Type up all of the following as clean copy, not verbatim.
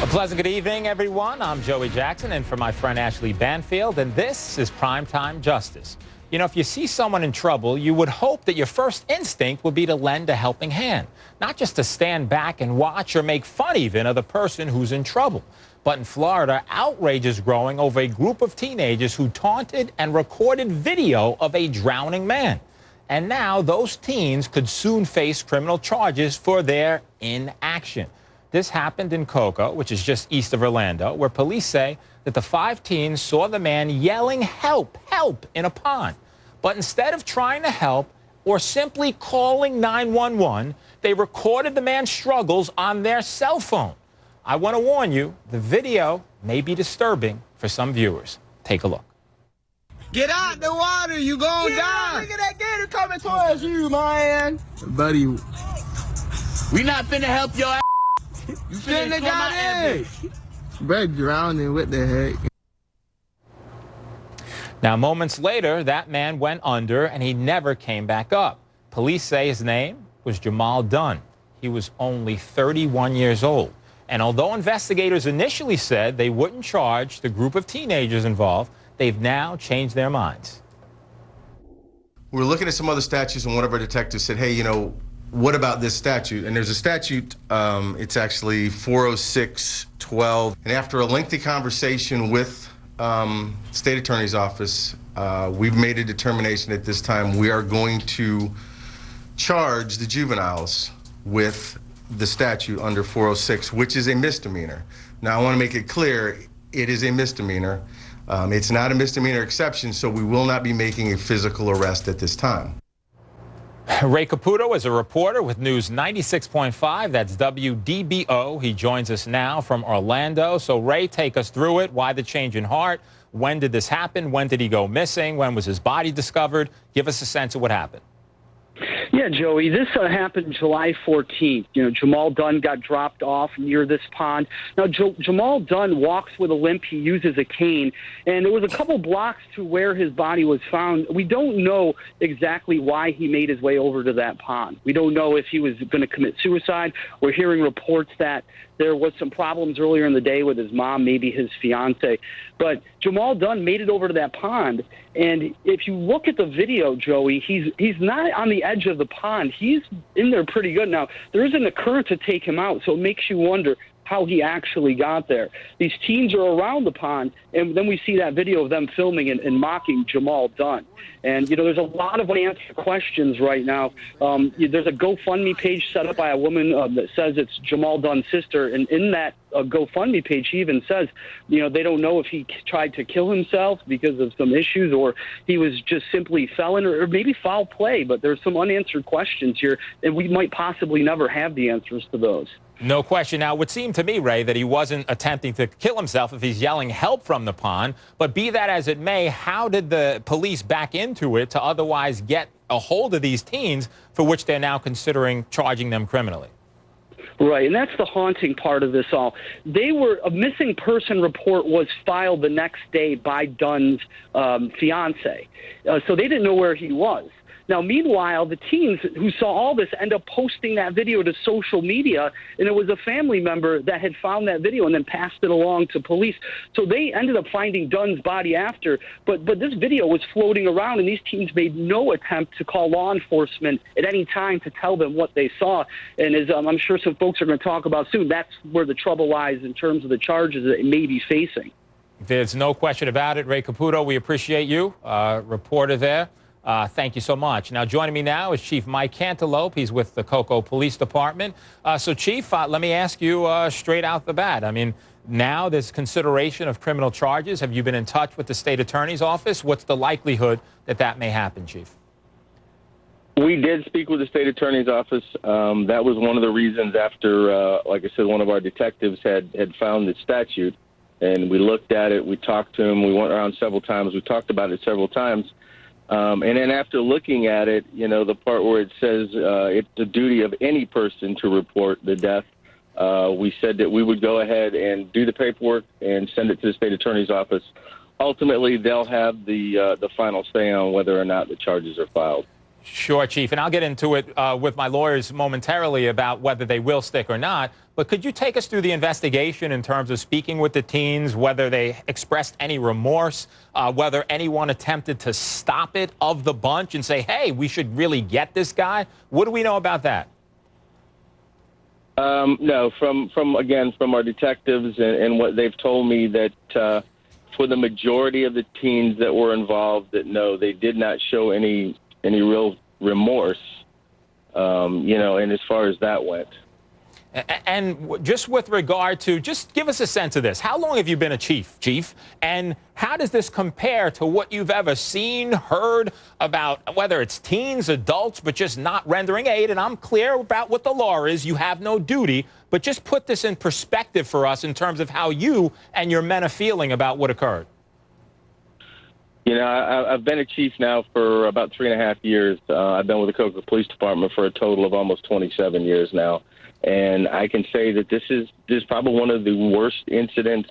A pleasant good evening, everyone. I'm Joey Jackson, and for my friend Ashley Banfield, and this is Primetime Justice. You know, if you see someone in trouble, you would hope that your first instinct would be to lend a helping hand, not just to stand back and watch or make fun even of the person who's in trouble. But in Florida, outrage is growing over a group of teenagers who taunted and recorded video of a drowning man. And now those teens could soon face criminal charges for their inaction. This happened in Cocoa, which is just east of Orlando, where police say that the 5 teens saw the man yelling, "Help, help," in a pond. But instead of trying to help or simply calling 911, they recorded the man's struggles on their cell phone. I want to warn you, the video may be disturbing for some viewers. Take a look. Get out the water, you gonna die. Look at that gator coming towards you, man. Buddy, We not finna help your ass. You finna swim my die. ass. bro, drowning, what the heck? Now, moments later, that man went under and he never came back up. Police say his name was Jamal Dunn. He was only 31 years old. And although investigators initially said they wouldn't charge the group of teenagers involved, they've now changed their minds. We're looking at some other statutes, and one of our detectives said, hey, you know, what about this statute? And there's a statute, it's actually 406-12. And after a lengthy conversation with State Attorney's Office, we've made a determination at this time we are going to charge the juveniles with the statute under 406, which is a misdemeanor. Now, I want to make it clear, it is a misdemeanor. It's not a misdemeanor exception, so we will not be making a physical arrest at this time. Ray Caputo is a reporter with News 96.5. That's WDBO. He joins us now from Orlando. So, Ray, take us through it. Why the change in heart? When did this happen? When did he go missing? When was his body discovered? Give us a sense of what happened. Yeah, Joey, this happened July 14th. You know, Jamal Dunn got dropped off near this pond. Now, Jamal Dunn walks with a limp. He uses a cane, and it was a couple blocks to where his body was found. We don't know exactly why he made his way over to that pond. We don't know if he was going to commit suicide. We're hearing reports that there was some problems earlier in the day with his mom, maybe his fiance. But Jamal Dunn made it over to that pond. And if you look at the video, Joey, he's not on the edge of the pond. He's in there pretty good. Now, there isn't a current to take him out, so it makes you wonder how he actually got there. These teens are around the pond, and then we see that video of them filming and mocking Jamal Dunn. And, you know, there's a lot of unanswered questions right now. There's a GoFundMe page set up by a woman that says it's Jamal Dunn's sister, and in that GoFundMe page, she even says, you know, they don't know if he tried to kill himself because of some issues or he was just simply felon or maybe foul play, but there's some unanswered questions here, and we might possibly never have the answers to those. No question. Now, it would seem to me, Ray, that he wasn't attempting to kill himself if he's yelling help from the pond. But be that as it may, how did the police back into it to otherwise get a hold of these teens for which they're now considering charging them criminally? Right, and that's the haunting part of this all. A missing person report was filed the next day by Dunn's fiance, so they didn't know where he was. Now, meanwhile, the teens who saw all this end up posting that video to social media, and it was a family member that had found that video and then passed it along to police. So they ended up finding Dunn's body after, but this video was floating around, and these teens made no attempt to call law enforcement at any time to tell them what they saw. And as I'm sure some folks are going to talk about soon, that's where the trouble lies in terms of the charges that it may be facing. There's no question about it. Ray Caputo, we appreciate you, reporter there. Thank you so much. Now, joining me now is Chief Mike Cantaloupe. He's with the Cocoa Police Department. So, Chief, let me ask you straight out the bat. I mean, now there's consideration of criminal charges. Have you been in touch with the State Attorney's Office? What's the likelihood that that may happen, Chief? We did speak with the State Attorney's Office. That was one of the reasons after, like I said, one of our detectives had found the statute, and we looked at it. We talked to him. We went around several times. We talked about it several times. And then after looking at it, you know, the part where it says it's the duty of any person to report the death, we said that we would go ahead and do the paperwork and send it to the State Attorney's Office. Ultimately, they'll have the final say on whether or not the charges are filed. Sure, Chief, and I'll get into it with my lawyers momentarily about whether they will stick or not. But could you take us through the investigation in terms of speaking with the teens, whether they expressed any remorse, whether anyone attempted to stop it of the bunch and say, hey, we should really get this guy? What do we know about that? No, from our detectives and what they've told me that for the majority of the teens that were involved, that no, they did not show any real remorse, and as far as that went. And just with regard to, just give us a sense of this. How long have you been a chief? And how does this compare to what you've ever seen, heard about, whether it's teens, adults, but just not rendering aid? And I'm clear about what the law is. You have no duty. But just put this in perspective for us in terms of how you and your men are feeling about what occurred. I've been a chief now for about 3.5 years. I've been with the Cocoa Police Department for a total of almost 27 years now. And I can say that this is probably one of the worst incidents,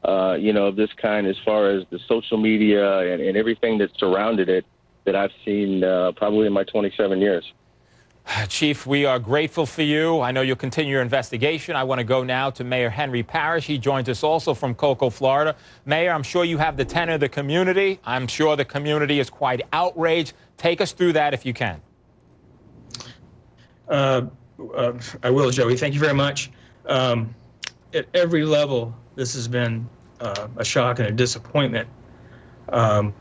of this kind as far as the social media and everything that surrounded it that I've seen probably in my 27 years. Chief, we are grateful for you. I know you'll continue your investigation. I want to go now to Mayor Henry Parrish. He joins us also from Cocoa, Florida. Mayor, I'm sure you have the tenor of the community. I'm sure the community is quite outraged. Take us through that if you can. I will, Joey. Thank you very much. At every level, this has been a shock and a disappointment. The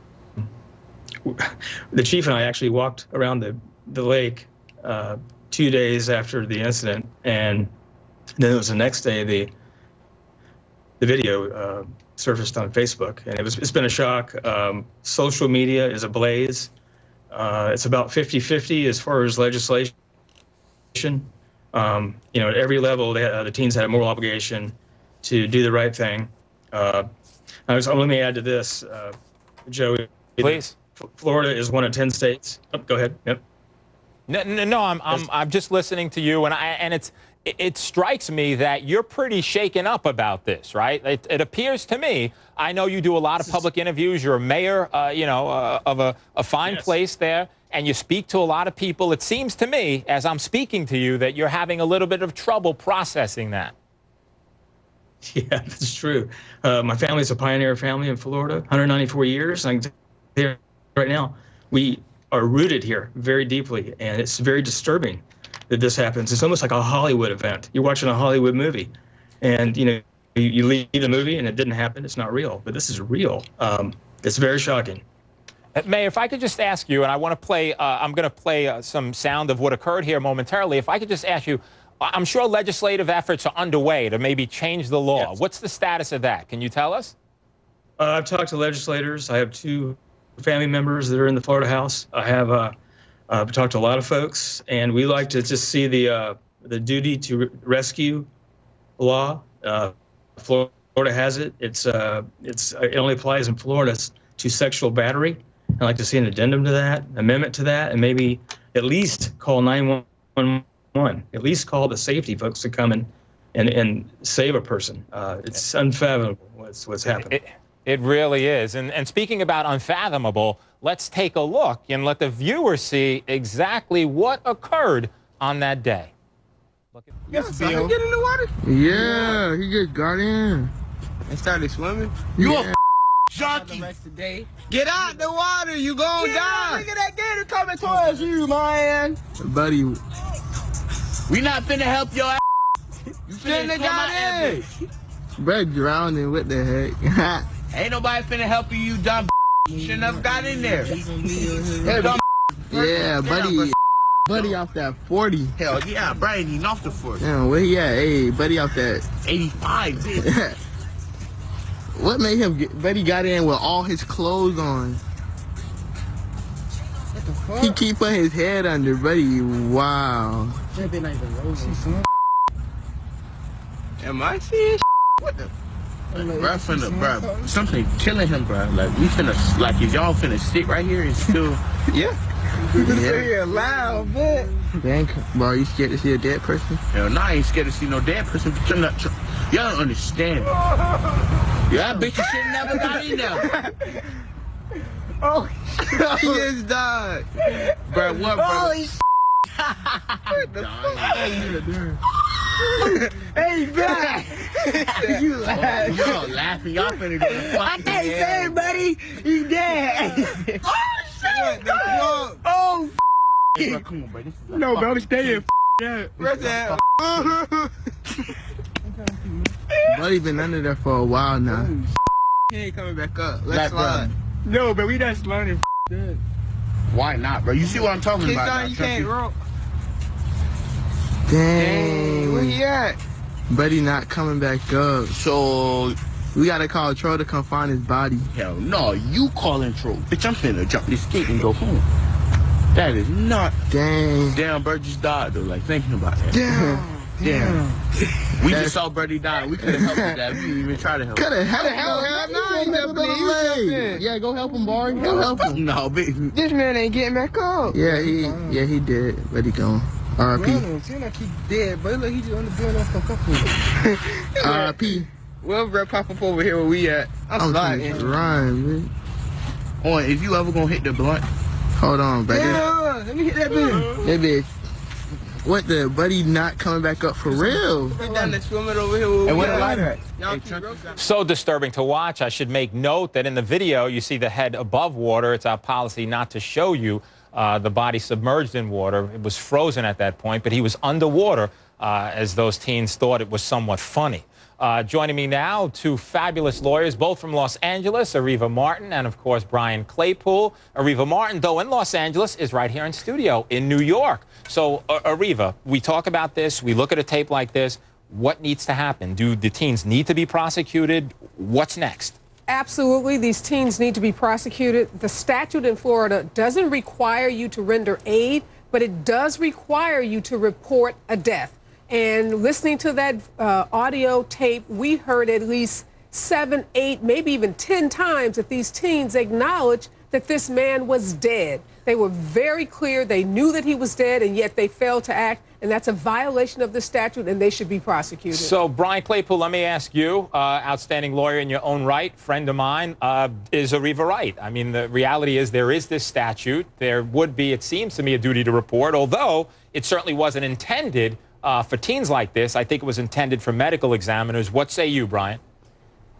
chief and I actually walked around the lake 2 days after the incident, and then it was the next day the video surfaced on Facebook, and it's been a shock. Social media is ablaze. It's about 50-50 as far as legislation. At every level, the teens had a moral obligation to do the right thing. Let me add to this, Joey. Please. Florida is one of 10 states. Oh, go ahead. Yep. No, I'm just listening to you, and it strikes me that you're pretty shaken up about this, right? It appears to me. I know you do a lot of public interviews. You're a mayor, of a fine place there, and you speak to a lot of people. It seems to me, as I'm speaking to you, that you're having a little bit of trouble processing that. Yeah, that's true. My family's a pioneer family in Florida, 194 years. I can tell you right now, we are rooted here very deeply, and it's very disturbing that this happens. It's almost like a Hollywood event. You're watching a Hollywood movie, and you leave the movie and it didn't happen. It's not real, but this is real. It's very shocking. Mayor, if I could just ask you, and I want to play, I'm going to play some sound of what occurred here momentarily. If I could just ask you, I'm sure legislative efforts are underway to maybe change the law. Yes. What's the status of that? Can you tell us? I've talked to legislators. I have 2 family members that are in the Florida House. I have I've talked to a lot of folks, and we like to just see the duty to rescue law. Florida has it. It only applies in Florida to sexual battery. I'd like to see an addendum to that, amendment to that, and maybe at least call 911. At least call the safety folks to come in and save a person. It's unfathomable what's happening. It really is. And speaking about unfathomable, let's take a look and let the viewer see exactly what occurred on that day. Yes, so he get in the water? Yeah, he just got in. And started swimming? You a junkie. Get out the water, you gonna die. Look at that gator coming towards you, man. Buddy, We not finna help your ass. You Shouldn't finna have got in. bro drowning, what the heck? Ain't nobody finna help you, you dumb. You shouldn't have got in there. Hey, Dumb. Yeah, buddy off that 40. Hell yeah, Brian, he off the fort. Damn, where he at? Hey, buddy off that. 85, bitch. What made him buddy got in with all his clothes on? what the fuck? He keep putting his head under, buddy. Wow. Am I seeing What the? Bro, bro, something killing him, bro. Like, we finna, like, is y'all finna sit right here and still... Yeah. You gonna sit here loud, man. Dang, bro, you scared to see a dead person? Hell, nah, I ain't scared to see no dead person. But y'all don't understand. Yeah, I bet you should never got in there. Oh, he just died. Bro, what, bro? Holy what the fuck? Hey, back. You laugh. Y'all laughing. Y'all finna go to fucking I can't say it, buddy. He dead. Oh, shit. Oh, Hey, bro, come on, bro. This is no, bro, stay in. Where's that? Buddy been under there for a while now. He ain't coming back up. Let's Like, slide. No, but we done sliding. Why not, bro? You see what I'm talking Kids about? on, now, you Chucky? can't roll. Dang. Where he at? Buddy not coming back up. So we gotta call Troll to come find his body. Hell no, you calling Troll. Bitch, I'm finna jump this gate and go home. That is not. Dang. Damn, Bird just died though, like thinking about that. Damn. We just saw Birdie die. We could've helped with that. We didn't even try to help. Could've helped him. Yeah, go help him, Barry. Go help him. No, baby. This man ain't getting back up. Yeah, he did. But he gone. R.I.P. Seems like he dead, but look, he just on the building for a couple. R.I.P. Well, bro, pop up over here where we at. I'm sliding. Rhyme, man. Oh, if you ever gonna hit the blunt, Hold on, baby. Yeah, let me hit that bitch. That bitch. What the? Buddy not coming back up for real? We down there swimming over here where and we what a at. lighter. Y'all keep broken. So disturbing to watch. I should make note that in the video, you see the head above water. It's our policy not to show you the body submerged in water. It was frozen at that point, but he was underwater as those teens thought it was somewhat funny. Joining me now, two fabulous lawyers, both from Los Angeles, Ariva Martin and, of course, Brian Claypool. Ariva Martin, though in Los Angeles, is right here in studio in New York. So, Ariva, we talk about this. We look at a tape like this. What needs to happen? Do the teens need to be prosecuted? What's next? Absolutely. These teens need to be prosecuted. The statute in Florida doesn't require you to render aid, but it does require you to report a death. And listening to that audio tape, we heard at least 7, 8, maybe even 10 times that these teens acknowledged that this man was dead. They were very clear. They knew that he was dead, and yet they failed to act. And that's a violation of the statute, and they should be prosecuted. So, Brian Claypool, let me ask you, outstanding lawyer in your own right, friend of mine, is Ariva right? I mean, the reality is there is this statute. There would be, it seems to me, a duty to report, although it certainly wasn't intended for teens like this. I think it was intended for medical examiners. What say you, Brian?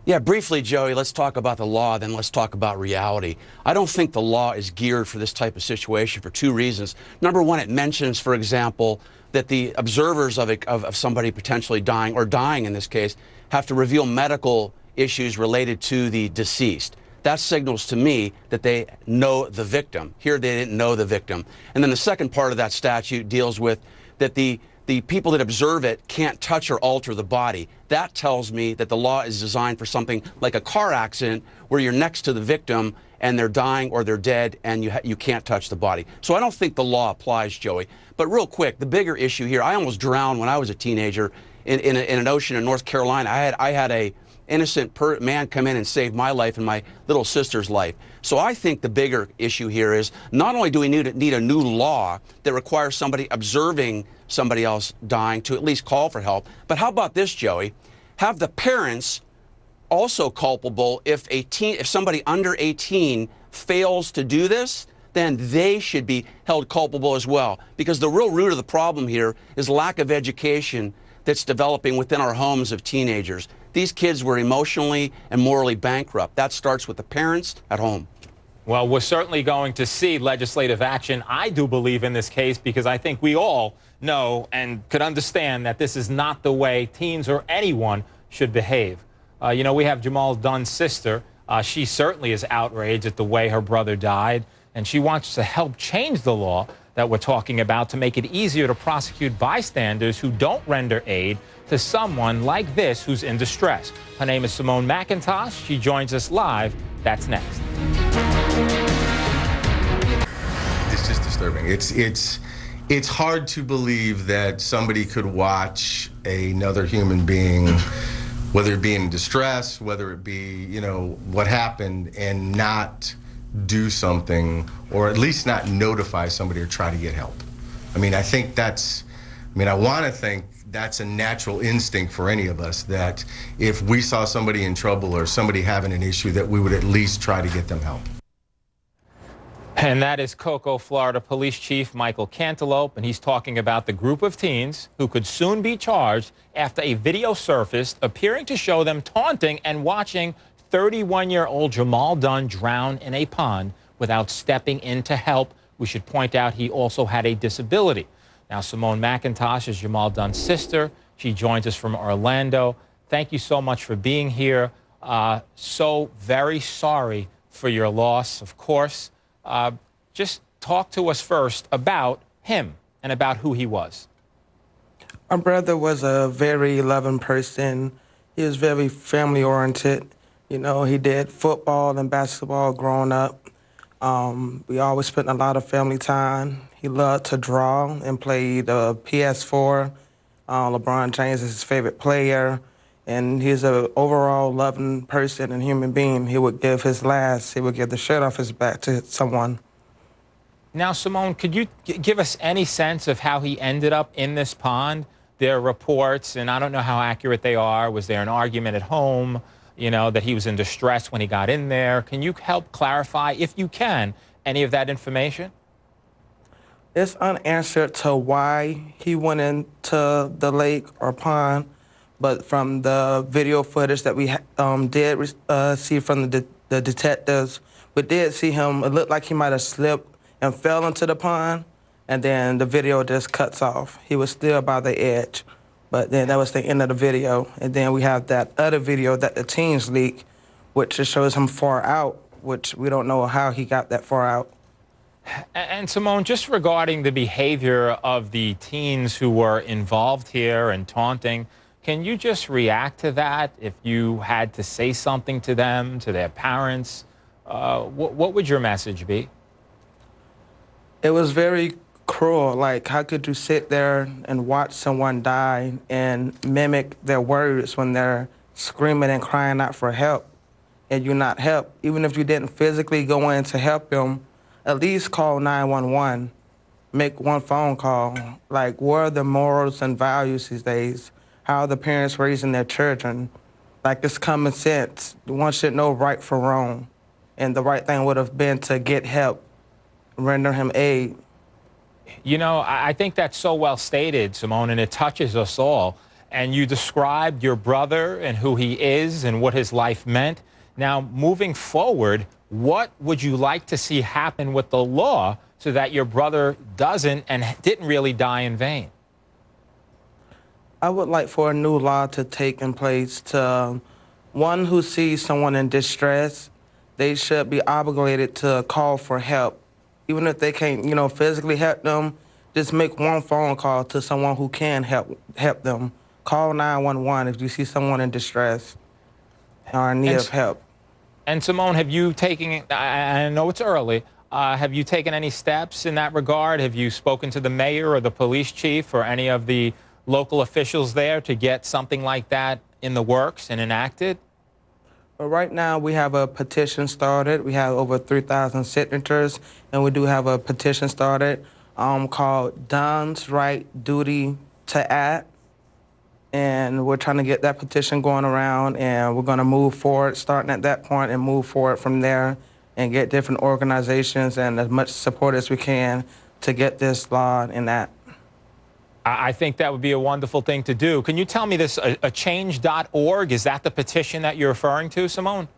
Yeah, briefly, Joey, let's talk about the law, then let's talk about reality. I don't think the law is geared for this type of situation for two reasons. Number one, it mentions, for example, that the observers of somebody potentially dying, or dying in this case, have to reveal medical issues related to the deceased. That signals to me that they know the victim. Here, they didn't know the victim. And then the second part of that statute deals with that the people that observe it can't touch or alter the body. That tells me that the law is designed for something like a car accident where you're next to the victim and they're dying or they're dead and you can't touch the body. So I don't think the law applies, Joey. But real quick, the bigger issue here, I almost drowned when I was a teenager in an ocean in North Carolina. I had a innocent man come in and save my life and my little sister's life. So I think the bigger issue here is not only do we need a new law that requires somebody observing somebody else dying to at least call for help, but how about this, Joey? Have the parents also culpable if somebody under 18 fails to do this, then they should be held culpable as well. Because the real root of the problem here is lack of education that's developing within our homes of teenagers. These kids were emotionally and morally bankrupt. That starts with the parents at home. Well, we're certainly going to see legislative action, I do believe, in this case, because I think we all know and could understand that this is not the way teens or anyone should behave. You know, we have Jamal Dunn's sister. She certainly is outraged at the way her brother died, and she wants to help change the law that we're talking about to make it easier to prosecute bystanders who don't render aid to someone like this who's in distress. Her name is Simone McIntosh. She joins us live. That's next. It's just disturbing. It's hard to believe that somebody could watch another human being, whether it be in distress, whether it be, you know, what happened, and not do something, or at least not notify somebody or try to get help. I mean, I think I want to think that's a natural instinct for any of us, that if we saw somebody in trouble or somebody having an issue, that we would at least try to get them help. And that is Cocoa, Florida Police Chief Michael Cantaloupe, and he's talking about the group of teens who could soon be charged after a video surfaced appearing to show them taunting and watching 31-year-old Jamal Dunn drown in a pond without stepping in to help. We should point out he also had a disability. Now, Simone McIntosh is Jamal Dunn's sister. She joins us from Orlando. Thank you so much for being here. So very sorry for your loss, of course. Just talk to us first about him and about who he was. My brother was a very loving person. He was very family-oriented. You know, he did football and basketball growing up. We always spent a lot of family time. He loved to draw and played PS4. LeBron James is his favorite player. And he's an overall loving person and human being. He would give his last. He would give the shirt off his back to someone. Now, Simone, could you give us any sense of how he ended up in this pond? There are reports, and I don't know how accurate they are. Was there an argument at home, you know, that he was in distress when he got in there? Can you help clarify, if you can, any of that information? It's unanswered to why he went into the lake or pond. But from the video footage that we did see from the detectives, we did see him. It looked like he might have slipped and fell into the pond, and then the video just cuts off. He was still by the edge, but then that was the end of the video. And then we have that other video that the teens leaked, which just shows him far out, which we don't know how he got that far out. And Simone, just regarding the behavior of the teens who were involved here and taunting, can you just react to that? If you had to say something to them, to their parents, what would your message be? It was very cruel. Like, how could you sit there and watch someone die and mimic their words when they're screaming and crying out for help and you not help? Even if you didn't physically go in to help them, at least call 911, make one phone call. Like, what are the morals and values these days? How are the parents raising their children? Like, it's common sense. One should know right from wrong. And the right thing would have been to get help, render him aid. You know, I think that's so well stated, Simone, and it touches us all. And you described your brother and who he is and what his life meant. Now, moving forward, what would you like to see happen with the law so that your brother doesn't and didn't really die in vain? I would like for a new law to take in place to one who sees someone in distress, they should be obligated to call for help. Even if they can't, you know, physically help them, just make one phone call to someone who can help them. Call 911 if you see someone in distress or in need of help. And Simone, have you taken, I know it's early, have you taken any steps in that regard? Have you spoken to the mayor or the police chief or any of the local officials there to get something like that in the works and enacted? Well, right now we have a petition started. We have over 3,000 signatures, and we do have a petition started called Dunn's Right Duty to Act. And we're trying to get that petition going around, and we're going to move forward, starting at that point, and move forward from there and get different organizations and as much support as we can to get this law enacted. I think that would be a wonderful thing to do. Can you tell me this, a change.org, is that the petition that you're referring to, Simone?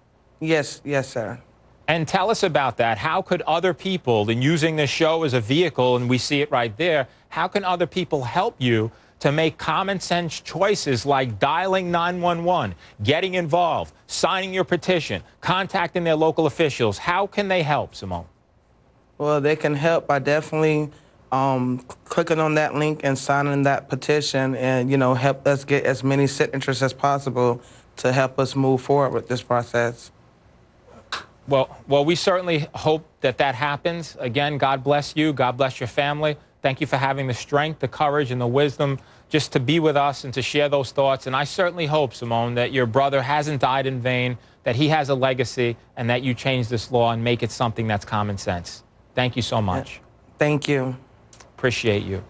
Yes, sir. And tell us about that. How could other people, and using this show as a vehicle, and we see it right there, how can other people help you to make common sense choices like dialing 911, getting involved, signing your petition, contacting their local officials? How can they help, Simone? Well, they can help by definitely clicking on that link and signing that petition and, you know, help us get as many signatures as possible to help us move forward with this process. Well, we certainly hope that that happens. Again, God bless you. God bless your family. Thank you for having the strength, the courage, and the wisdom just to be with us and to share those thoughts. And I certainly hope, Simone, that your brother hasn't died in vain, that he has a legacy, and that you change this law and make it something that's common sense. Thank you so much. Thank you. Appreciate you.